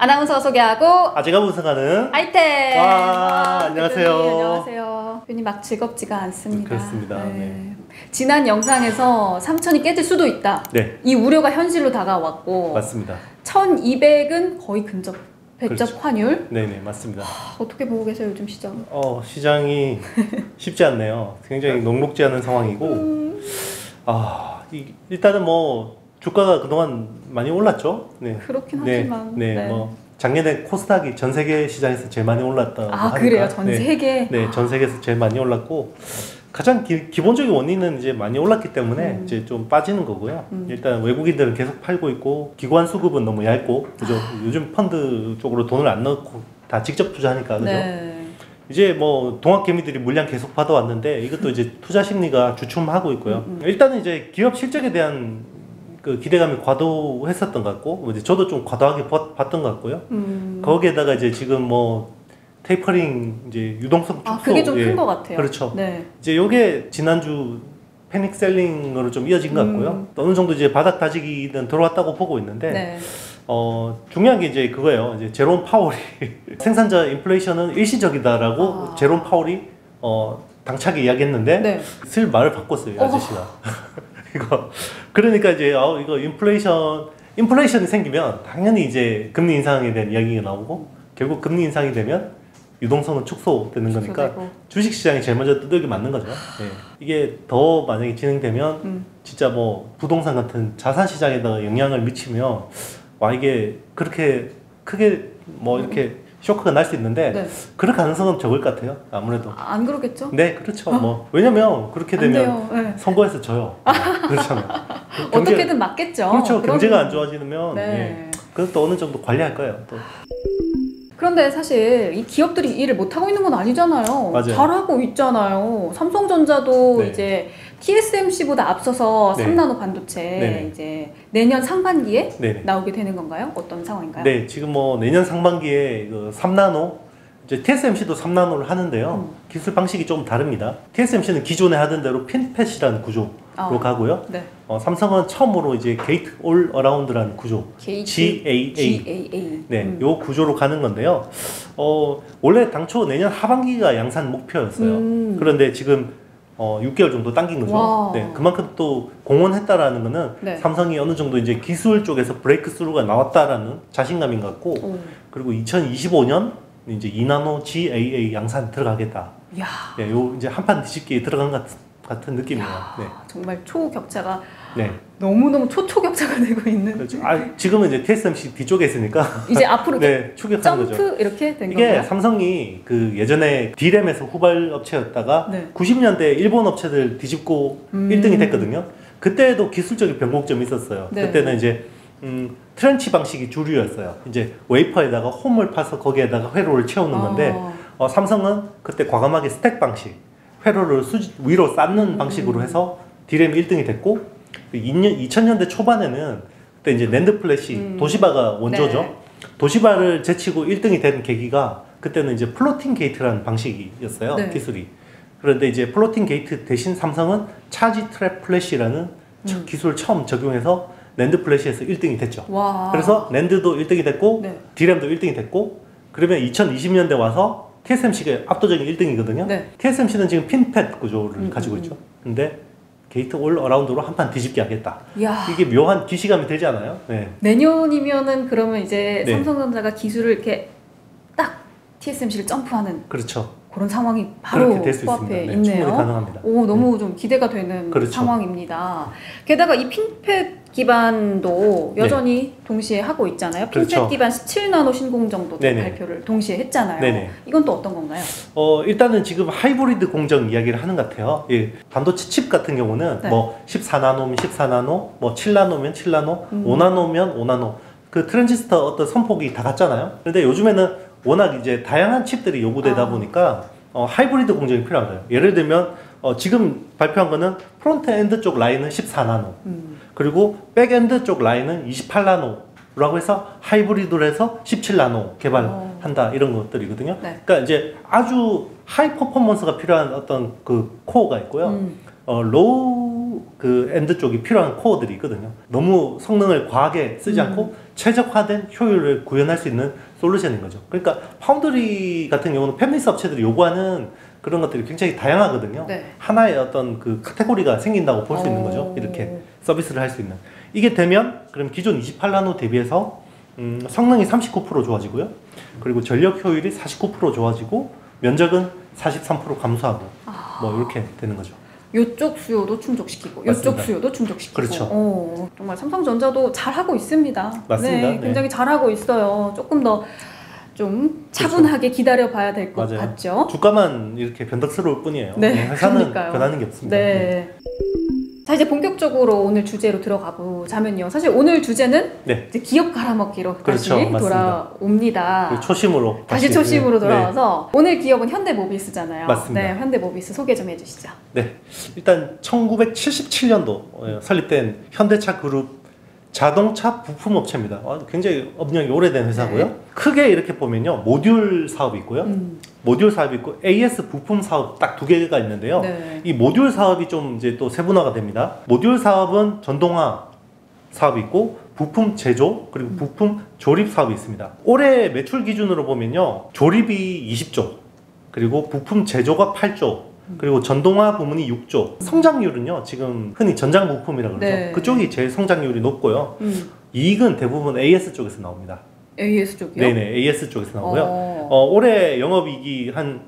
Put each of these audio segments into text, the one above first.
아나운서 소개하고 제가 분석하는 아이템. 안녕하세요. 안녕하세요. 대표님 막 즐겁지가 않습니다. 그렇습니다. 네. 지난 영상에서 3,000이 깨질 수도 있다. 네. 이 우려가 현실로 다가왔고 맞습니다. 1,200은 거의 근접 배적 그렇죠. 환율. 네네 맞습니다. 어떻게 보고 계세요 요즘 시장? 시장이 쉽지 않네요. 굉장히 녹록지 않은 상황이고 일단은 뭐 주가가 그동안 많이 올랐죠. 네. 그렇긴 네. 하지만 네. 뭐 작년에 코스닥이 전 세계 시장에서 제일 많이 올랐다고 하니까. 그래요? 전 세계? 네, 전 세계에서 제일 많이 올랐고 가장 기본적인 원인은 이제 많이 올랐기 때문에 이제 좀 빠지는 거고요. 일단 외국인들은 계속 팔고 있고 기관 수급은 너무 얇고 그죠? 요즘 펀드 쪽으로 돈을 안 넣고 다 직접 투자하니까 그죠? 네. 이제 뭐 동학개미들이 물량 계속 받아왔는데 이것도 이제 투자 심리가 주춤하고 있고요. 일단은 이제 기업 실적에 대한 그 기대감이 과도했었던 것 같고 이제 저도 좀 과도하게 봤던 것 같고요. 거기에다가 이제 지금 뭐 테이퍼링 이제 유동성 축소 그게 좀 큰 것 같아요. 그렇죠. 네. 이제 요게 지난주 패닉 셀링으로 좀 이어진 것 같고요. 어느 정도 이제 바닥 다지기는 들어왔다고 보고 있는데 네. 중요한 게 이제 그거예요. 이제 제롬 파월이 생산자 인플레이션은 일시적이다라고 제롬 파월이 당차게 이야기했는데 네. 슬 말을 바꿨어요, 아저씨가. 이거 그러니까 이제 이거 인플레이션이 생기면 당연히 이제 금리 인상에 대한 이야기가 나오고 결국 금리 인상이 되면 유동성은 축소되는 거니까 주식시장이 제일 먼저 두들겨 맞는 거죠. 네. 이게 더 만약에 진행되면 진짜 뭐 부동산 같은 자산 시장에다가 영향을 미치면 이게 그렇게 크게 뭐 이렇게 쇼크가 날 수 있는데 네. 그럴 가능성은 적을 것 같아요. 아무래도. 안 그러겠죠? 네, 그렇죠. 뭐 왜냐면 그렇게 되면 네. 선거에서 져요. 그렇잖아요. 어떻게든 맞겠죠. 그렇죠. 경제가 안 좋아지면 네. 그것도 어느 정도 관리할 거예요. 또. 그런데 사실 이 기업들이 일을 못하고 있는 건 아니잖아요. 맞아요. 잘하고 있잖아요. 삼성전자도 네. 이제 TSMC보다 앞서서 네. 3나노 반도체 네네. 이제 내년 상반기에 네네. 나오게 되는 건가요? 어떤 상황인가요? 네, 지금 뭐 내년 상반기에 그 3나노 이제 TSMC도 3나노를 하는데요. 기술 방식이 좀 다릅니다. TSMC는 기존에 하던 대로 핀팻이라는 구조로 가고요. 네. 삼성은 처음으로 이제 게이트 올 어라운드라는 구조, GAA. 네, 요 구조로 가는 건데요. 원래 당초 내년 하반기가 양산 목표였어요. 그런데 지금 6개월 정도 당긴 거죠. 네, 그만큼 또 공헌했다라는 거는 네. 삼성이 어느 정도 이제 기술 쪽에서 브레이크 스루가 나왔다라는 자신감인 것 같고, 그리고 2025년 이제 2나노 GAA 양산 들어가겠다. 야. 네, 요 이제 한판 뒤집기에 들어간 같은 느낌이에요. 네. 정말 초격차가 네. 너무너무 초격차가 되고 있는. 그렇죠. 지금은 이제 TSMC 뒤쪽에 있으니까 이제 앞으로 네, 추격하는 점프 거죠. 이렇게 된 이게 건가요? 삼성이 그 예전에 D램에서 후발 업체였다가 네. 90년대 일본 업체들 뒤집고 1등이 됐거든요. 그때도 기술적인 변곡점이 있었어요. 네. 그때는 이제 트렌치 방식이 주류였어요. 이제 웨이퍼에다가 홈을 파서 거기에다가 회로를 채우는 건데 삼성은 그때 과감하게 스택 방식, 회로를 위로 쌓는 방식으로 해서 D램이 1등이 됐고 2000년대 초반에는 그때 이제 낸드 플래시 도시바가 원조죠. 네. 도시바를 제치고 1등이 된 계기가 그때는 이제 플로팅 게이트라는 방식이었어요. 네. 기술이. 그런데 이제 플로팅 게이트 대신 삼성은 차지 트랩 플래시라는 기술을 처음 적용해서 낸드 플래시에서 1등이 됐죠. 와. 그래서 낸드도 1등이 됐고 네. D램도 1등이 됐고 그러면 2020년대 와서 TSMC가 압도적인 1등이거든요. 네. TSMC는 지금 핀팻 구조를 가지고 있죠. 근데 게이트 올 어라운드로 한판 뒤집게 하겠다. 야. 이게 묘한 기시감이 들지 않아요? 네. 내년이면은 그러면 이제 네. 삼성전자가 기술을 이렇게 딱 TSMC를 점프하는 그렇죠. 그런 상황이 바로 그렇게 될 수 코앞에 있습니다. 네, 있네요. 충분히 가능합니다. 너무 좀 기대가 되는 그렇죠. 상황입니다. 게다가 이 핀팻 기반도 여전히 동시에 하고 있잖아요. 핀팻 그렇죠. 기반 17나노 신공정도 네네. 발표를 동시에 했잖아요. 네네. 이건 또 어떤 건가요? 일단은 지금 하이브리드 공정 이야기를 하는 것 같아요. 예, 반도체 칩 같은 경우는 네. 뭐 14나노면 14나노, 뭐 7나노면 7나노, 5나노면 5나노. 그 트랜지스터 어떤 선폭이 다 같잖아요. 근데 요즘에는 워낙 이제 다양한 칩들이 요구되다 보니까 하이브리드 공정이 필요하거든요. 예를 들면 지금 발표한 거는 프론트 엔드 쪽 라인은 14나노 그리고 백엔드 쪽 라인은 28나노라고 해서 하이브리드로 해서 17나노 개발한다 이런 것들이거든요. 네. 그러니까 이제 아주 하이 퍼포먼스가 필요한 어떤 그 코어가 있고요. 로우 그 엔드 쪽이 필요한 코어들이 있거든요. 너무 성능을 과하게 쓰지 않고 최적화된 효율을 구현할 수 있는 솔루션인 거죠. 그러니까 파운드리 같은 경우는 팹리스 업체들이 요구하는 그런 것들이 굉장히 다양하거든요. 네. 하나의 어떤 그 카테고리가 생긴다고 볼 수 있는 거죠. 이렇게 서비스를 할 수 있는. 이게 되면 그럼 기존 28나노 대비해서 성능이 39% 좋아지고요. 그리고 전력 효율이 49% 좋아지고 면적은 43% 감소하고 뭐 이렇게 되는 거죠. 요쪽 수요도 충족시키고 요쪽 맞습니다. 수요도 충족시키고. 그렇죠. 정말 삼성전자도 잘하고 있습니다. 맞습니다. 네, 굉장히 잘하고 있어요. 조금 더 좀 차분하게 기다려 봐야 될 것 같죠. 주가만 이렇게 변덕스러울 뿐이에요. 네, 회사는 그러니까요. 변하는 게 없습니다. 네. 자, 이제 본격적으로 오늘 주제로 들어가 보자면요. 사실 오늘 주제는 네. 이제 기업 갈아먹기로 다시 그렇죠. 맞습니다. 돌아옵니다. 초심으로 다시 초심으로 네. 돌아와서 오늘 기업은 현대모비스잖아요. 맞습니다. 네, 현대모비스 소개 좀 해주시죠. 네, 일단 1977년도 설립된 현대차 그룹 자동차 부품 업체입니다. 굉장히 업력이 오래된 회사고요. 네. 크게 이렇게 보면요, 모듈 사업이 있고요. 모듈 사업이 있고 AS 부품 사업 딱 두 개가 있는데요. 네. 이 모듈 사업이 좀 이제 또 세분화가 됩니다. 모듈 사업은 전동화 사업이 있고 부품 제조 그리고 부품 조립 사업이 있습니다. 올해 매출 기준으로 보면요, 조립이 20조 그리고 부품 제조가 8조 그리고 전동화 부문이 6조. 성장률은요, 지금 흔히 전장 부품이라고 그러죠. 네. 그쪽이 제일 성장률이 높고요. 이익은 대부분 AS 쪽에서 나옵니다. AS 쪽이요? 네네, AS 쪽에서 나오고요. 올해 영업이익이 한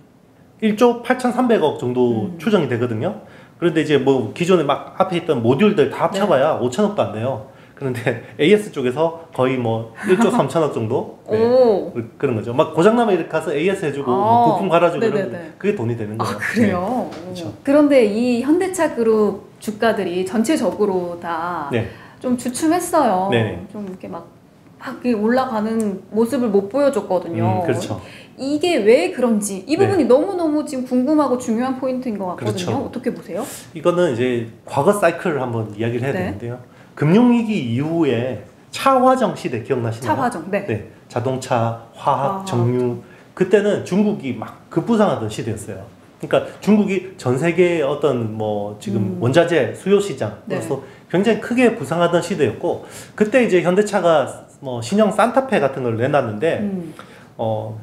1조 8,300억 정도 추정이 되거든요. 그런데 이제 뭐 기존에 막 앞에 있던 모듈들 다 합쳐봐야 5천억도 안 돼요. 그런데 AS 쪽에서 거의 뭐 1조 3천억 정도? 네. 그런 거죠. 막 고장나면 이렇게 가서 AS 해주고 뭐 부품 갈아주고 이런 그게 돈이 되는 거예요. 아, 그래요? 네. 그렇죠. 그런데 이 현대차 그룹 주가들이 전체적으로 다 좀 주춤했어요. 네네. 좀 이렇게 막 올라가는 모습을 못 보여줬거든요. 그렇죠. 이게 왜 그런지 이 부분이 너무너무 지금 궁금하고 중요한 포인트인 것 같거든요. 그렇죠. 어떻게 보세요? 이거는 이제 과거 사이클을 한번 이야기를 해야 되는데요. 금융위기 이후에 차화정 시대 기억나시나요? 차화정, 네. 자동차, 화학, 정유. 그때는 중국이 막 급부상하던 시대였어요. 그러니까 중국이 전 세계의 어떤 뭐 지금 원자재 수요 시장으로서 굉장히 크게 부상하던 시대였고, 그때 이제 현대차가 뭐 신형 산타페 같은 걸 내놨는데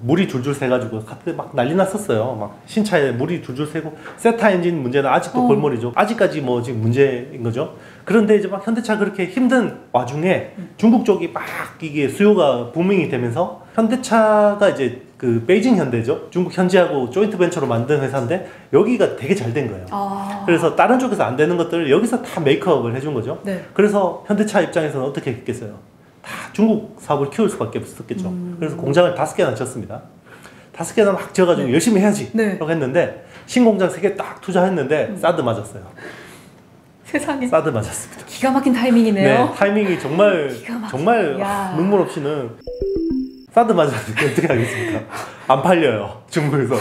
물이 줄줄 새가지고 갑자기 막 난리 났었어요. 막 신차에 물이 줄줄 새고, 세타 엔진 문제는 아직도 골머리죠. 아직까지 뭐 지금 문제인 거죠. 그런데 이제 막 현대차 그렇게 힘든 와중에 중국 쪽이 막 이게 수요가 부밍이 되면서 현대차가 이제 그 베이징 현대죠. 중국 현지하고 조인트 벤처로 만든 회사인데 여기가 되게 잘 된 거예요. 그래서 다른 쪽에서 안 되는 것들을 여기서 다 메이크업을 해준 거죠. 그래서 현대차 입장에서는 어떻게 했겠어요? 다 중국 사업을 키울 수밖에 없었겠죠. 그래서 공장을 5개나 지었습니다. 5개나 막 지어가지고 열심히 해야지 라고 했는데 신공장 3개 딱 투자했는데 사드 맞았어요. 세상에. 사드 맞았습니다. 기가 막힌 타이밍이네요. 네, 타이밍이 정말 눈물 없이는. 사드 맞았는데 어떻게 하겠습니까? 안 팔려요. 중국에서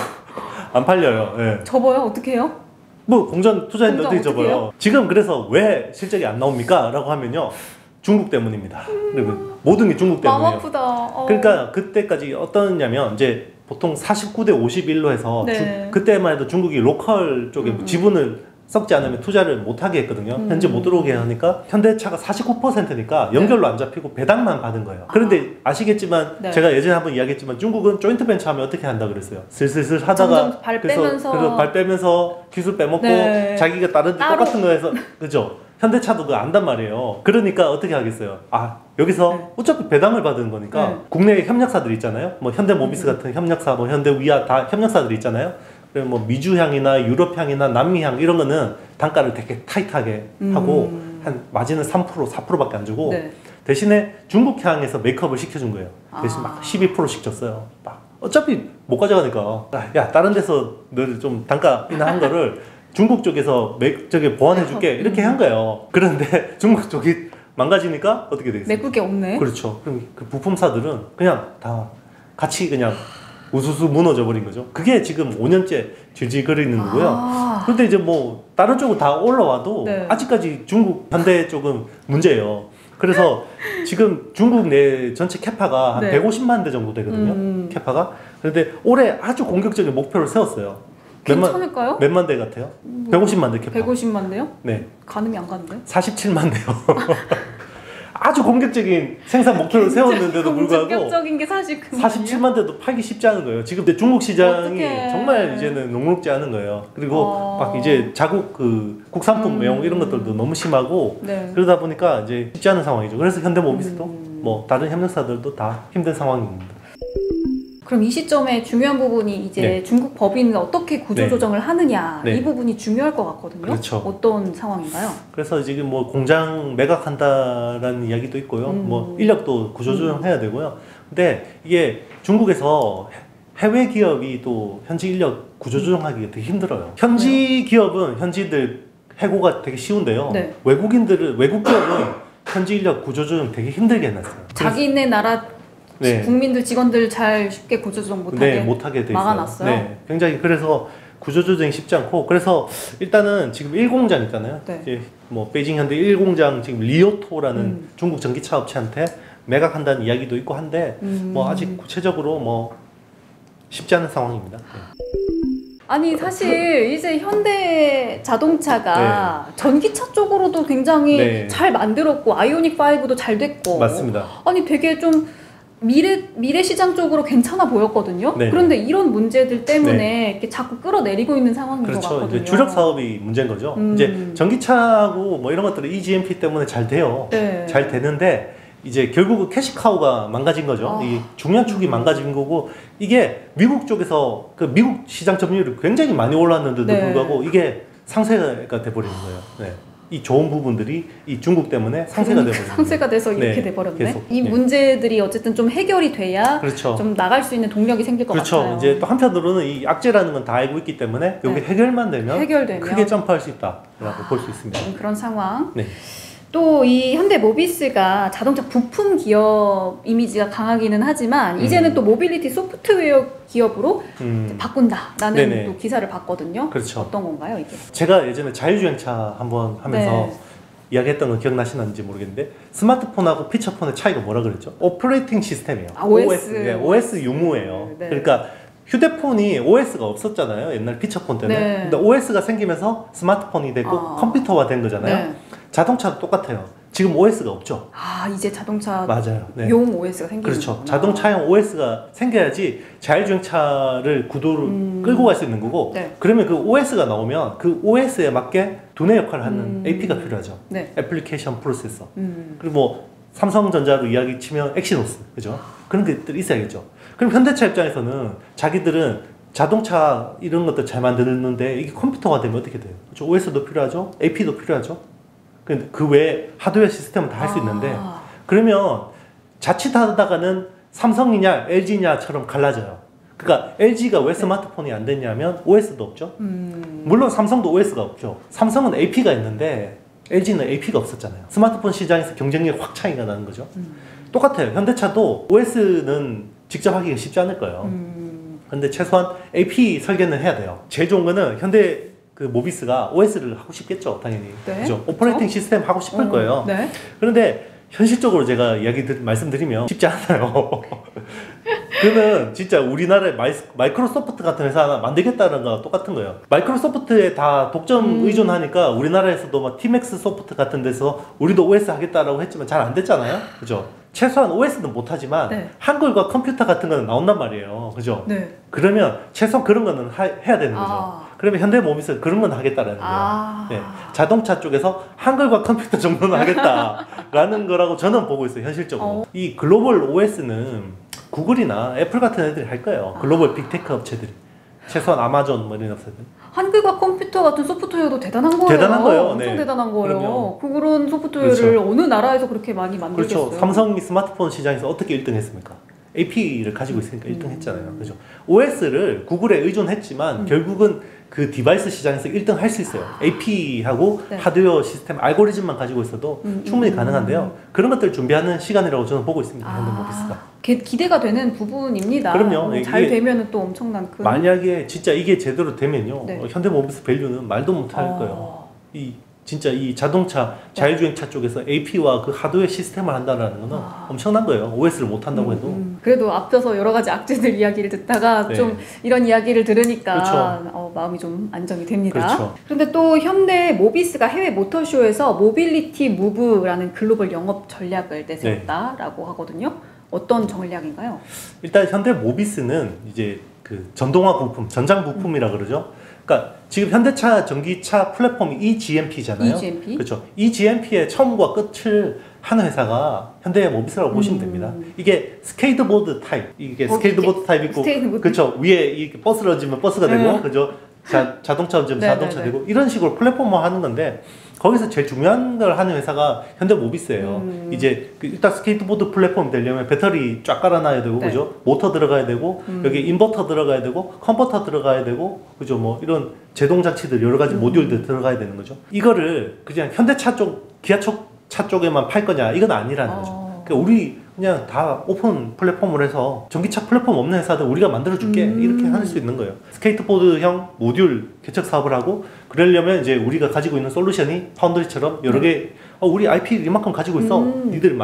안 팔려요. 네. 접어요? 어떻게 해요? 뭐 공장 투자했는데 어떻게 접어요? 지금 그래서 왜 실적이 안 나옵니까? 라고 하면요, 중국 때문입니다. 모든 게 중국 때문이에요. 마음 아프다. 그러니까 그때까지 어떠냐면 이제 보통 49대 51로 해서 그때만 해도 중국이 로컬 쪽에 지분을 썩지 않으면 투자를 못하게 했거든요. 현재 못 들어오게 하니까 현대차가 49%니까 연결로 안 잡히고 배당만 받은 거예요. 그런데 아시겠지만 제가 예전에 한번 이야기했지만 중국은 조인트 벤처 하면 어떻게 한다 그랬어요. 슬슬슬 하다가 그래서 발 빼면서 기술 빼먹고 자기가 다른 데 똑같은 거 해서, 그죠? 현대차도 그거 안단 말이에요. 그러니까 어떻게 하겠어요? 여기서 어차피 배당을 받은 거니까 국내 협력사들 있잖아요. 뭐 현대모비스 같은 협력사, 뭐 현대위아 다 협력사들이 있잖아요. 그리고 뭐 미주향이나 유럽향이나 남미향 이런 거는 단가를 되게 타이트하게 하고 한 마진은 3% 4%밖에 안 주고 대신에 중국향에서 메이크업을 시켜준 거예요. 대신 막 12%씩 줬어요. 막 어차피 못 가져가니까 야 다른 데서 너 좀 단가 인하한 거를 중국 쪽에서 저기 보완해줄게 이렇게 한 거예요. 그런데 중국 쪽이 망가지니까 어떻게 되겠어요? 메꿀 게 없네. 그렇죠. 그럼 그 부품사들은 그냥 다 같이 그냥 우수수 무너져 버린 거죠. 그게 지금 5년째 질질 거리는 거고요. 그런데 이제 뭐 다른 쪽은 다 올라와도 아직까지 중국 현대 쪽은 문제예요. 그래서 지금 중국 내 전체 캐파가 한 150만 대 정도 되거든요. 캐파가. 그런데 올해 아주 공격적인 목표를 세웠어요. 괜찮을까요? 몇만 대 같아요? 150만 대 캐파. 150만 대요? 네. 가늠이 안 가는데요? 47만 대요. 아주 공격적인 생산 목표를 세웠는데도 불구하고 공격적인 게 47만 대도 팔기 쉽지 않은 거예요. 지금 중국 시장이 어떡해. 정말 이제는 녹록지 않은 거예요. 그리고 막 이제 자국 그 국산품 매용 이런 것들도 너무 심하고 네. 그러다 보니까 이제 쉽지 않은 상황이죠. 그래서 현대모비스도 뭐 다른 협력사들도 다 힘든 상황입니다. 그럼 이 시점에 중요한 부분이 이제 네. 중국 법인을 어떻게 구조조정을 하느냐 네. 이 부분이 중요할 것 같거든요. 그렇죠. 어떤 상황인가요? 그래서 지금 뭐 공장 매각한다라는 이야기도 있고요. 뭐 인력도 구조조정해야 되고요. 근데 이게 중국에서 해외 기업이 또 현지 인력 구조조정하기가 되게 힘들어요. 현지 기업은 현지인들 해고가 되게 쉬운데요. 네. 외국 기업은 현지 인력 구조조정 되게 힘들게 해놨어요. 자기네 나라 네. 국민들 직원들 잘 쉽게 구조조정 못하게 못하게 돼 있어요. 막아놨어요. 네, 굉장히 그래서 구조조정이 쉽지 않고 그래서 일단은 지금 1공장 있잖아요. 네. 이제 뭐 베이징 현대 1공장 지금 리오토라는 중국 전기차 업체한테 매각한다는 이야기도 있고 한데 뭐 아직 구체적으로 뭐 쉽지 않은 상황입니다. 네. 아니 사실 이제 현대 자동차가 전기차 쪽으로도 굉장히 네. 잘 만들었고 아이오닉 5도 잘 됐고 맞습니다. 아니 되게 좀 미래 시장 쪽으로 괜찮아 보였거든요. 네. 그런데 이런 문제들 때문에 이렇게 자꾸 끌어내리고 있는 상황인 것 그렇죠. 같거든요. 이제 주력 사업이 문제인 거죠. 이제 전기차하고 뭐 이런 것들은 EGMP 때문에 잘 돼요. 네. 잘 되는데 이제 결국은 캐시카우가 망가진 거죠. 이 중요한 축이 망가진 거고 이게 미국 쪽에서 그 미국 시장 점유율이 굉장히 많이 올랐는데도 네. 불구하고 이게 상세가 돼버리는 거예요. 네. 이 좋은 부분들이 이 중국 때문에 상세가 돼버리는 거예요. 상세가 돼서 이렇게 네, 돼버렸네. 계속. 이 네. 문제들이 어쨌든 좀 해결이 돼야 그렇죠. 좀 나갈 수 있는 동력이 생길 것 그렇죠. 같아요. 이제 또 한편으로는 이 악재라는 건 다 알고 있기 때문에 여기 네. 해결만 되면 해결되면 크게 점프할 수 있다라고 볼 수 있습니다. 그런 상황. 네. 또 이 현대모비스가 자동차 부품 기업 이미지가 강하기는 하지만 이제는 또 모빌리티 소프트웨어 기업으로 바꾼다라는 네네. 또 기사를 봤거든요. 그렇죠. 어떤 건가요 이게? 제가 예전에 자율주행차 한번 하면서 네. 이야기했던 거 기억나시는지 모르겠는데 스마트폰하고 피처폰의 차이가 뭐라 그랬죠? 오퍼레이팅 시스템이에요. 아, OS. 네, OS 유무예요. 네. 그러니까 휴대폰이 OS가 없었잖아요. 옛날 피처폰 때문에. 네. 근데 OS가 생기면서 스마트폰이 되고 컴퓨터화 된 거잖아요. 네. 자동차도 똑같아요. 지금 OS가 없죠. 아 이제 자동차 맞아요. 네. 용 OS가 생기는 그렇죠. 거구나. 자동차용 OS가 생겨야지 자율주행차를 구도를 끌고 갈 수 있는 거고 네. 그러면 그 OS가 나오면 그 OS에 맞게 두뇌 역할을 하는 AP가 필요하죠. 네. 애플리케이션 프로세서. 그리고 뭐 삼성전자로 이야기 치면 엑시노스. 그죠? 그런 것들이 있어야겠죠. 그럼 현대차 입장에서는 자기들은 자동차 이런 것들 잘 만드는데 이게 컴퓨터가 되면 어떻게 돼요? 그렇죠? OS도 필요하죠. AP도 필요하죠. 근데 그 외에 하드웨어 시스템은 다 할 수 있는데 그러면 자칫하다가는 삼성이냐 LG냐처럼 갈라져요. 그러니까 LG가 왜 스마트폰이 안 됐냐면 OS도 없죠. 물론 삼성도 OS가 없죠. 삼성은 AP가 있는데 LG는 AP가 없었잖아요. 스마트폰 시장에서 경쟁력이 확 차이가 나는 거죠. 똑같아요. 현대차도 OS는 직접 하기가 쉽지 않을 거예요. 근데 최소한 AP 설계는 해야 돼요. 제일 좋은 거는 현대 그 모비스가 OS를 하고 싶겠죠, 당연히. 네. 그죠? 오퍼레이팅 시스템 하고 싶을 거예요. 네. 그런데 현실적으로 제가 말씀드리면 쉽지 않아요. 그는 진짜 우리나라의 마이크로소프트 같은 회사 하나 만들겠다는 거랑 똑같은 거예요. 마이크로소프트에 다 독점 의존하니까 우리나라에서도 막 티맥스 소프트 같은 데서 우리도 OS 하겠다라고 했지만 잘 안 됐잖아요. 그죠? 최소한 OS는 못하지만 네. 한글과 컴퓨터 같은 거는 나온단 말이에요. 그죠? 네. 그러면 최소한 그런 거는 해야 되는 거죠. 아. 그러면 현대모비스 그런 건 하겠다라는 거예요. 아. 네. 자동차 쪽에서 한글과 컴퓨터 정도는 하겠다라는 거라고 저는 보고 있어요. 현실적으로. 이 글로벌 OS는 구글이나 애플 같은 애들이 할 거예요. 글로벌 빅테크 업체들이. 최소한 아마존 뭐 이런 업체들. 한글과 컴퓨터 같은 소프트웨어도 대단한 거예요. 대단한 거예요. 엄청 네. 대단한 거예요. 그럼요. 그런 소프트웨어를 그렇죠. 어느 나라에서 그렇게 많이 만들겠어요. 그렇죠. 삼성이 스마트폰 시장에서 어떻게 1등 했습니까? AP를 가지고 있으니까 1등 했잖아요. 그죠? OS를 구글에 의존했지만 결국은 그 디바이스 시장에서 1등 할 수 있어요. AP하고 네. 하드웨어 시스템 알고리즘만 가지고 있어도 충분히 가능한데요. 그런 것들 준비하는 시간이라고 저는 보고 있습니다. 현대모비스가. 기대가 되는 부분입니다. 그럼요. 잘 이게 되면 또 엄청난 큰. 만약에 진짜 이게 제대로 되면요. 네. 현대모비스 밸류는 말도 못할 거예요. 이 진짜 이 자동차 자율주행차 쪽에서 AP와 그 하드웨어 시스템을 한다는 거는 엄청난 거예요. OS를 못 한다고 해도. 그래도 앞서서 여러 가지 악재들 이야기를 듣다가 네. 좀 이런 이야기를 들으니까 그렇죠. 마음이 좀 안정이 됩니다. 그렇죠. 그런데 또 현대 모비스가 해외 모터쇼에서 모빌리티 무브라는 글로벌 영업 전략을 내세웠다라고 하거든요. 어떤 전략인가요? 일단 현대 모비스는 이제 그 전동화 부품, 전장 부품이라 그러죠. 그러니까 지금 현대차 전기차 플랫폼이 eGMP잖아요. eGMP? 그렇죠. eGMP의 처음과 끝을 한 회사가 현대 모비스라고 보시면 됩니다. 이게 스케이트보드 타입, 이게 스케이트보드 타입 있고, 그렇죠. 위에 이렇게 버스를 얹으면 버스가 되고, 그죠. 자동차 얹으면 자동차 되고, 이런 식으로 플랫폼화 하는 건데, 거기서 제일 중요한 걸 하는 회사가 현대 모비스예요. 이제 일단 스케이트보드 플랫폼이 되려면 배터리 쫙 깔아놔야 되고, 그죠? 모터 들어가야 되고, 여기 인버터 들어가야 되고, 컨버터 들어가야 되고, 그죠? 뭐 이런 제동 장치들 여러 가지 모듈들 들어가야 되는 거죠. 이거를 그냥 현대차 쪽, 차 쪽에만 팔 거냐? 이건 아니라는 거죠. 그러니까 우리 그냥 다 오픈 플랫폼을 해서 전기차 플랫폼 없는 회사들 우리가 만들어줄게 이렇게 할 수 있는 거예요. 스케이트보드형 모듈 개척 사업을 하고 그러려면 이제 우리가 가지고 있는 솔루션이 파운드리처럼 여러 개 우리 IP 이만큼 가지고 있어 니들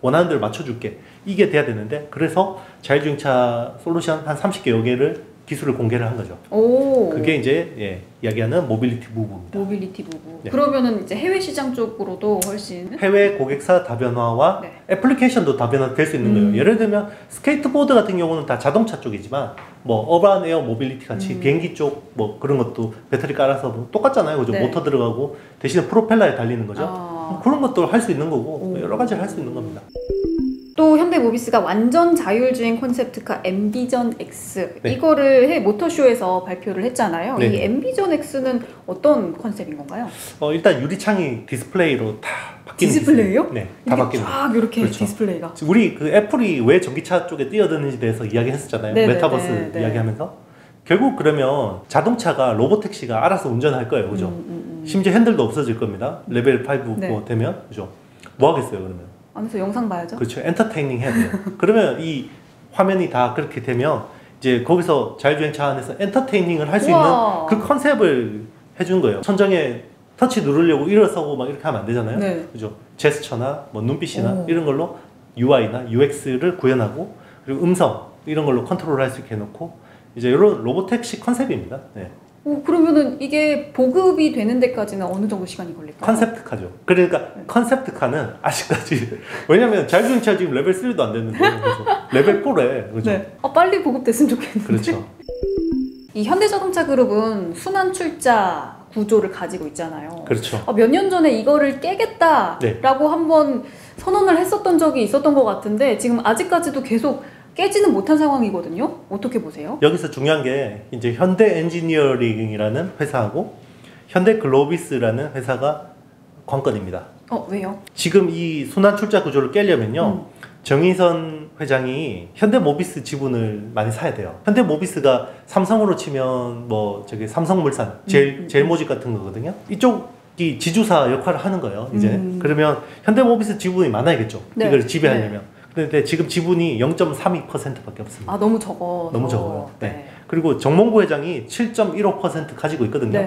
원하는 대로 맞춰줄게 이게 돼야 되는데 그래서 자율주행차 솔루션 한 30개 개를 기술을 공개를 한 거죠. 오. 그게 이제 이야기하는 모빌리티 무브입니다. 모빌리티 무브. 네. 그러면은 이제 해외 시장 쪽으로도 훨씬 해외 고객사 다변화와 애플리케이션도 다변화 될 수 있는 거예요. 예를 들면 스케이트보드 같은 경우는 다 자동차 쪽이지만 뭐 어반 에어 모빌리티 같이 비행기 쪽 뭐 그런 것도 배터리 깔아서 뭐 똑같잖아요. 그죠? 모터 들어가고 대신에 프로펠러에 달리는 거죠. 그런 것도 할 수 있는 거고 여러 가지를 할 수 있는 겁니다. 또 현대모비스가 완전 자율주행 콘셉트카 엠비전 X 이거를 해외 모터쇼에서 발표를 했잖아요. 이 엠비전 X는 어떤 컨셉인 건가요? 일단 유리창이 디스플레이로 다 바뀌는 디스플레이요? 네, 다 바뀌는 쫙 이렇게 그렇죠. 디스플레이가. 우리 그 애플이 왜 전기차 쪽에 뛰어드는지 대해서 이야기했었잖아요. 메타버스 이야기하면서 결국 그러면 자동차가 로보택시가 알아서 운전할 거예요, 그죠? 심지어 핸들도 없어질 겁니다. 레벨 5 되면 그죠? 뭐 하겠어요, 그러면? 안에서 영상 봐야죠. 그렇죠. 엔터테이닝 해야 돼요. 그러면 이 화면이 다 그렇게 되면 이제 거기서 자율주행차 안에서 엔터테이닝을 할 수 있는 그 컨셉을 해주는 거예요. 천장에 터치 누르려고 일어서고 막 이렇게 하면 안 되잖아요. 그죠? 제스처나 뭐 눈빛이나 이런 걸로 UI나 UX를 구현하고 그리고 음성 이런 걸로 컨트롤할 수 있게 해놓고 이제 이런 로보택시 컨셉입니다. 네. 그러면은 이게 보급이 되는 데까지는 어느 정도 시간이 걸릴까요? 컨셉트카죠. 그러니까 컨셉트카는 아직까지 왜냐면 자율주행차 지금 레벨 3도 안 됐는데 그렇죠? 레벨 4래. 그렇죠? 빨리 보급됐으면 좋겠는데. 그렇죠. 이 현대자동차 그룹은 순환 출자 구조를 가지고 있잖아요. 그렇죠. 몇 년 전에 이거를 깨겠다라고 한번 선언을 했었던 적이 있었던 것 같은데 지금 아직까지도 계속 깨지는 못한 상황이거든요. 어떻게 보세요? 여기서 중요한 게 이제 현대 엔지니어링이라는 회사하고 현대 글로비스라는 회사가 관건입니다. 왜요? 지금 이 순환 출자 구조를 깨려면요. 정의선 회장이 현대모비스 지분을 많이 사야 돼요. 현대모비스가 삼성으로 치면 뭐 저기 삼성물산, 제일모직 같은 거거든요. 이쪽이 지주사 역할을 하는 거예요. 이제 그러면 현대모비스 지분이 많아야겠죠. 이걸 지배하려면. 근데 지금 지분이 0.32%밖에 없습니다. 너무 적어. 너무 적어요. 네. 그리고 정몽구 회장이 7.15% 가지고 있거든요.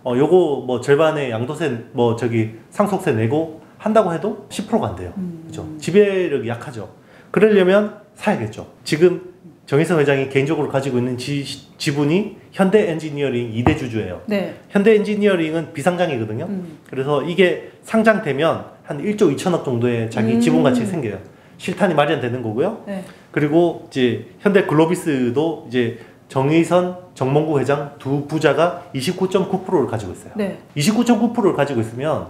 요거 뭐 절반의 양도세 뭐 저기 상속세 내고 한다고 해도 10%가 안 돼요. 그죠? 지배력이 약하죠. 그러려면 사야겠죠. 지금 정의선 회장이 개인적으로 가지고 있는 지분이 현대 엔지니어링 2대 주주예요. 현대 엔지니어링은 비상장이거든요. 그래서 이게 상장되면 한 1조 2천억 정도의 자기 지분 가치가 생겨요. 실탄이 마련되는 거고요. 그리고 이제 현대 글로비스도 이제 정의선, 정몽구 회장 두 부자가 29.9%를 가지고 있어요. 29.9%를 가지고 있으면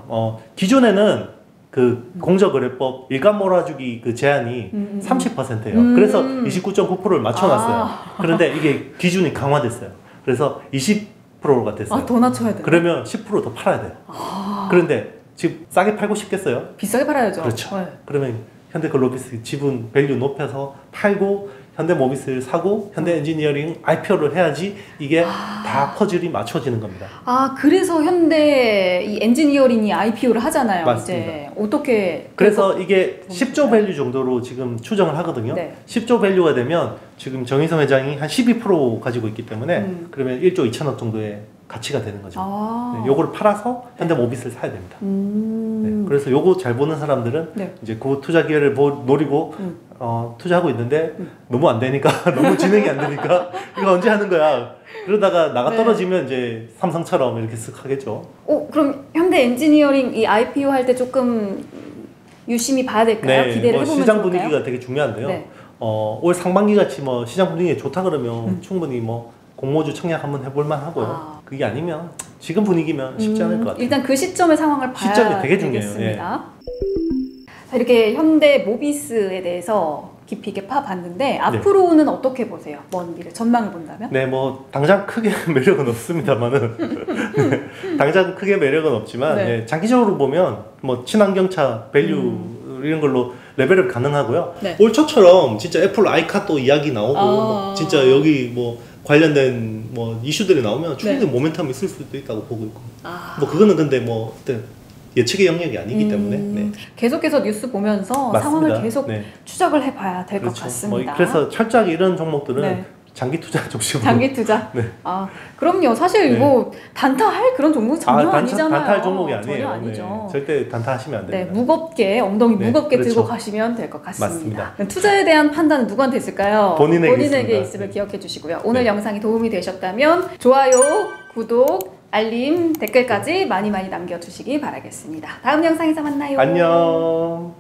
기존에는 그 공정거래법 일감 몰아주기 그 제한이 30%예요. 그래서 29.9%를 맞춰놨어요. 그런데 이게 기준이 강화됐어요. 그래서 20%가 됐어요. 더 낮춰야 돼요. 그러면 10% 더 팔아야 돼요. 그런데 지금 싸게 팔고 싶겠어요? 비싸게 팔아야죠. 그렇죠. 그러면 현대글로비스 지분 밸류 높여서 팔고 현대모비스를 사고 현대엔지니어링 IPO를 해야지 이게 다 퍼즐이 맞춰지는 겁니다. 그래서 현대 이 엔지니어링이 IPO를 하잖아요. 맞습니다. 이제 어떻게 그래서 이게 10조 밸류 정도로 지금 추정을 하거든요. 10조 밸류가 되면 지금 정의선 회장이 한 12% 가지고 있기 때문에 그러면 1조 2천억 정도의 가치가 되는 거죠. 네, 요거를 팔아서 현대모비스를 사야 됩니다. 네, 그래서 요거 잘 보는 사람들은 네. 이제 그 투자 기회를 노리고 투자하고 있는데 너무 안 되니까 너무 진행이 안 되니까 이거 언제 하는 거야? 그러다가 나가 네. 떨어지면 이제 삼성처럼 이렇게 쓱 하겠죠. 그럼 현대 엔지니어링 이 IPO 할 때 조금 유심히 봐야 될까요? 네, 기대를 뭐 해보면 시장 좋을까요? 분위기가 되게 중요한데요. 네. 올 상반기 같이 뭐 시장 분위기가 좋다 그러면 충분히 뭐 공모주 청약 한번 해볼 만하고요. 그게 아니면 지금 분위기면 쉽지 않을 것 같아요. 일단 그 시점의 상황을 봐야 시점이 되게 중요해요. 되겠습니다. 자, 이렇게 현대 모비스에 대해서 깊이 있게 파봤는데 앞으로는 어떻게 보세요? 먼 미래 전망을 본다면? 네, 뭐 당장 크게 매력은 없습니다만은 네, 당장 크게 매력은 없지만 네. 네, 장기적으로 보면 뭐 친환경차, 밸류 이런 걸로 레벨업 가능하고요. 네. 올 초처럼 진짜 애플 아이카 또 이야기 나오고 막 진짜 여기 뭐 관련된 뭐 이슈들이 나오면 충분히 모멘텀이 있을 수도 있다고 보고 있고 뭐 그거는 근데 뭐 예측의 영역이 아니기 때문에 네. 계속해서 뉴스 보면서 맞습니다. 상황을 계속 네. 추적을 해봐야 될 것 그렇죠. 같습니다. 뭐 그래서 철저하게 이런 종목들은 네. 장기 투자 중심으로. 장기 투자. 네. 그럼요. 사실 네. 뭐 단타할 그런 종목 전혀 아니잖아요. 단타할 종목이 아니에요. 전혀 아니죠. 네. 절대 단타하시면 안 네, 됩니다. 무겁게 엉덩이 네, 무겁게 그렇죠. 들고 가시면 될 것 같습니다. 맞습니다. 투자에 대한 판단은 누구한테 있을까요? 본인에게 있습니다. 있음을 기억해 주시고요. 오늘 영상이 도움이 되셨다면 좋아요, 구독, 알림, 댓글까지 많이 남겨주시기 바라겠습니다. 다음 영상에서 만나요. 안녕.